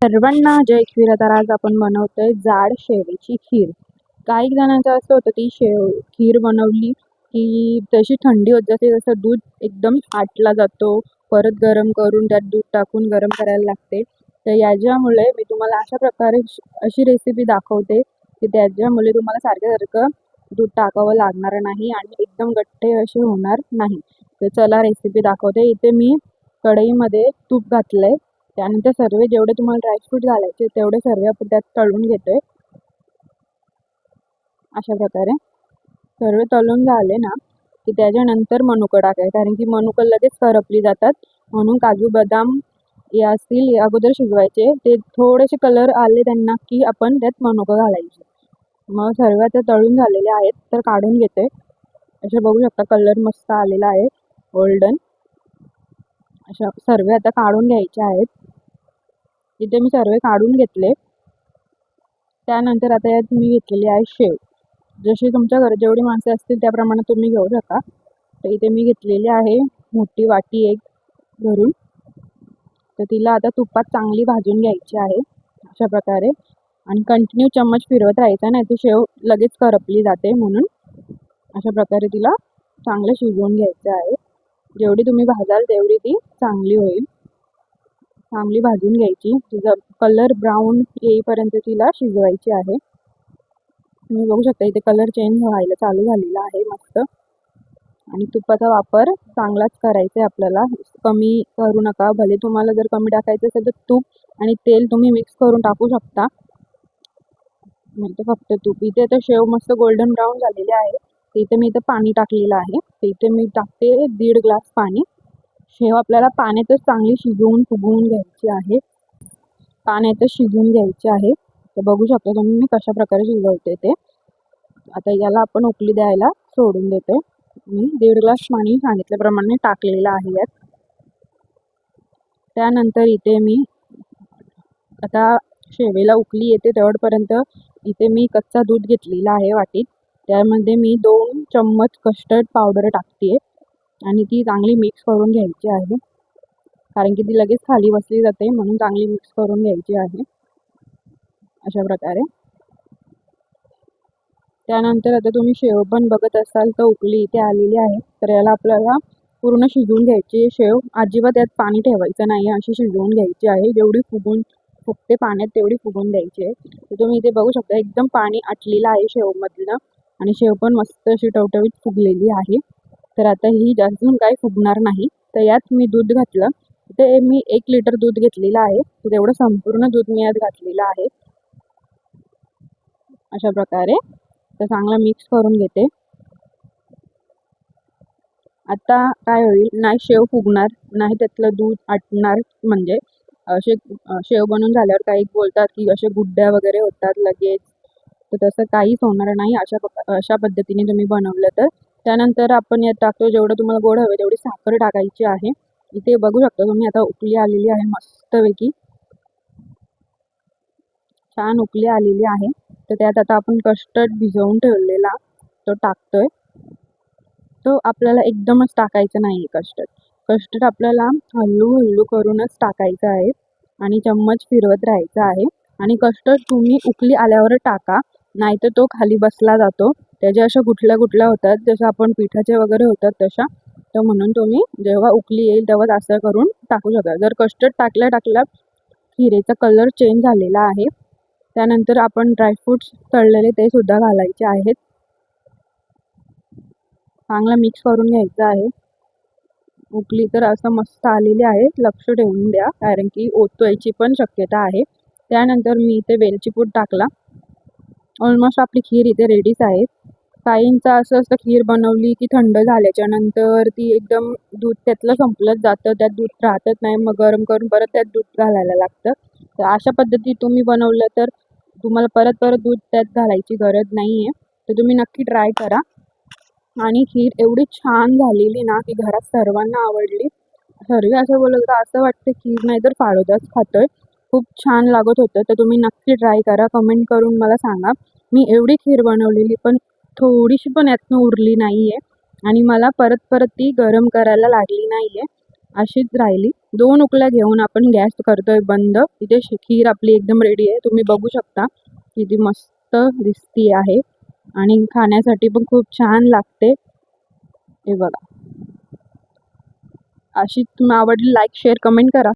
सर्वांना जय खीर. तर आज आपण बनवतोय जाड शेवेची खीर. काही जणांचं असं होतं की खीर बनवली की तशी थंडी होत जाते, तसं दूध एकदम आटला जातो, परत गरम करून त्यात दूध टाकून गरम करायला लागते. तर याच्यामुळे मी तुम्हाला अशा प्रकारे अशी रेसिपी दाखवते की त्याच्यामुळे तुम्हाला सारखं दूध टाकावं लागणार नाही आणि एकदम गट्टे असे होणार नाही. तर चला रेसिपी दाखवते. इथे मी कढईमध्ये तूप घातलंय. त्यानंतर सर्व जेवढे तुम्हाला ड्रायफ्रूट घालायचे तेवढे सर्व आपण त्यात तळून घेतोय. अशा प्रकारे सर्व तळून झाले ना की त्याच्यानंतर मनुकं टाकायचं, कारण की मनुकं लगेच करपली जातात. म्हणून काजू बदाम या असतील अगोदर शिजवायचे. ते थोडेसे कलर आले त्यांना की आपण त्यात मनुकं घालायचे. मग सर्व ते तळून झालेले आहेत तर काढून घेते. असे बघू शकता कलर मस्त आलेला आहे, गोल्डन. अशा सर्व आता काढून घ्यायचे आहेत. इथे मी सर्व काढून घेतले. त्यानंतर आता यात मी घेतलेली आहे शेव. जशी तुमच्या घरात जेवढी माणसं असतील त्याप्रमाणे तुम्ही घेऊ शकता. तर इथे मी घेतलेली आहे मोठी वाटी एक भरून. तर तिला आता तुपात चांगली भाजून घ्यायची आहे अशा प्रकारे, आणि कंटिन्यू चम्मच फिरवत राहायचं, नाही ती शेव लगेच करपली जाते. म्हणून अशा प्रकारे तिला चांगलं शिजवून घ्यायचं आहे. जेवढी तुम्ही भाजाल तेवढी ती चांगली होईल. चांगली भाजून घ्यायची, तिचा कलर ब्राऊन येईपर्यंत तिला शिजवायची आहे. तुम्ही बघू शकता इथे कलर चेंज व्हायला चालू झालेला आहे मस्त. आणि तुपाचा वापर चांगलाच करायचा आहे आपल्याला, कमी करू नका. भले तुम्हाला जर कमी टाकायचं असेल तर तूप आणि तेल तुम्ही मिक्स करून टाकू शकता, नाही तर फक्त तूप. इथे तर शेव मस्त गोल्डन ब्राऊन झालेले आहे. इथे मी इथं पाणी टाकलेलं आहे. इथे मी टाकते 1.5 ग्लास पाणी. शेव आपल्याला पाण्यातच चांगली शिजवून फुगवून घ्यायची आहे, पाण्यातच शिजवून घ्यायची आहे. तर बघू शकता तुम्ही मी कशा प्रकारे शिजवते ते. आता याला आपण उकळी द्यायला सोडून देते. मी 1.5 ग्लास पाणी सांगितल्याप्रमाणे टाकलेलं आहे यात. त्यानंतर इथे मी आता शेवेला उकळी येते तेवढपर्यंत इथे मी कच्चा दूध घेतलेला आहे वाटीत. त्यामध्ये मी 2 चम्मच कस्टर्ड पावडर टाकते आणि ती चांगली मिक्स करून घ्यायची आहे, कारण की ती लगेच खाली बसली जाते. म्हणून चांगली मिक्स करून घ्यायची आहे अशा प्रकारे. त्यानंतर आता तुम्ही शेव पण बघत असाल तर उकळी इथे आलेली आहे. तर याला आपल्याला पूर्ण शिजवून घ्यायची. शेव अजिबात यात पाणी ठेवायचं नाही, अशी शिजवून घ्यायची आहे. जेवढी फुगते पाण्यात तेवढी फुगून द्यायची आहे. तर तुम्ही इथे बघू शकता एकदम पाणी आटलेलं आहे शेवमधलं, आणि शेव पण मस्त अशी टवटवीत फुगलेली आहे. तर आता ही जास्त काही फुगणार नाही. तर यात मी दूध घातलं. ते मी 1 लिटर दूध घेतलेलं आहे. तर तेवढं संपूर्ण दूध मी यात घातलेलं आहे अशा प्रकारे. तर चांगला मिक्स करून घेते. आता काय होईल, नाही शेव फुगणार नाही, त्यातलं दूध आटणार. म्हणजे असे शेव बनवून झाल्यावर काही बोलतात की असे गुड्ड्या वगैरे होतात लगेच. तर तसं काहीच होणार नाही अशा पद्धतीने तुम्ही बनवलं तर. त्यानंतर आपण यात टाकतो जेवढं तुम्हाला गोड हवे तेवढी साखर टाकायची आहे. इथे बघू शकता तुम्ही आता उकळी आलेली आहे मस्तपैकी, छान उकळी आलेली आहे. तर त्यात आता आपण कस्टर्ड भिजवून ठेवलेला तो टाकतोय. तो आपल्याला एकदमच टाकायचं नाही कस्टर्ड आपल्याला हळू करूनच टाकायचं आहे आणि चम्मच फिरवत राहायचं आहे. आणि कस्टर्ड तुम्ही उकळी आल्यावर टाका, नाहीतर तो खाली बसला जातो. त्याच्या अशा गुठल्या होतात, जसं आपण पिठाचे वगैरे होतात तशा. तर म्हणून तुम्ही जेव्हा उकळी येईल तेव्हा असं करून टाकू शकता. जर कस्टर्ड टाकल्या खिरेचा कलर चेंज झालेला आहे. त्यानंतर आपण ड्रायफ्रूट्स तळलेले ते सुद्धा घालायचे आहेत. चांगला मिक्स करून घ्यायचं आहे. उकळी तर असं मस्त आलेली आहे, लक्ष ठेवून द्या, कारण की ओतवायची पण शक्यता आहे. त्यानंतर मी इथे वेलची पूड टाकला. ऑलमोस्ट आपली खीर इथे रेडीच आहे. काहींचं असं असतं खीर बनवली की थंड झाल्याच्या नंतर ती एकदम दूध त्यातलं संपलंच जातं, त्यात दूध राहतच नाही. मग गरम करून परत त्यात दूध घालायला लागतं. तर अशा पद्धतीत तुम्ही बनवलं तर तुम्हाला परत दूध त्यात घालायची गरज नाही आहे. तर तुम्ही नक्की ट्राय करा. आणि खीर एवढी छान झालेली ना की घरात सर्वांना आवडली. सर्व असं बोलत होतं असं वाटतं खीर नाही तर फालुदाच खातोय. खूप छान लागत होतं. तर तुम्ही नक्की ट्राय करा, कमेंट करून मला सांगा. मी एवढी खीर बनवलेली पण थोडीशी पण यातनं उरली नाही आहे, आणि मला परत ती गरम करायला लागली नाही आहे. अशीच राहिली. 2 उकळ्या घेऊन आपण गॅस करतोय बंद. इथे खीर आपली एकदम रेडी आहे. तुम्ही बघू शकता किती मस्त दिसती आहे आणि खाण्यासाठी पण खूप छान लागते. हे बघा. अशी तुम्हाला आवडली लाईक शेअर कमेंट करा.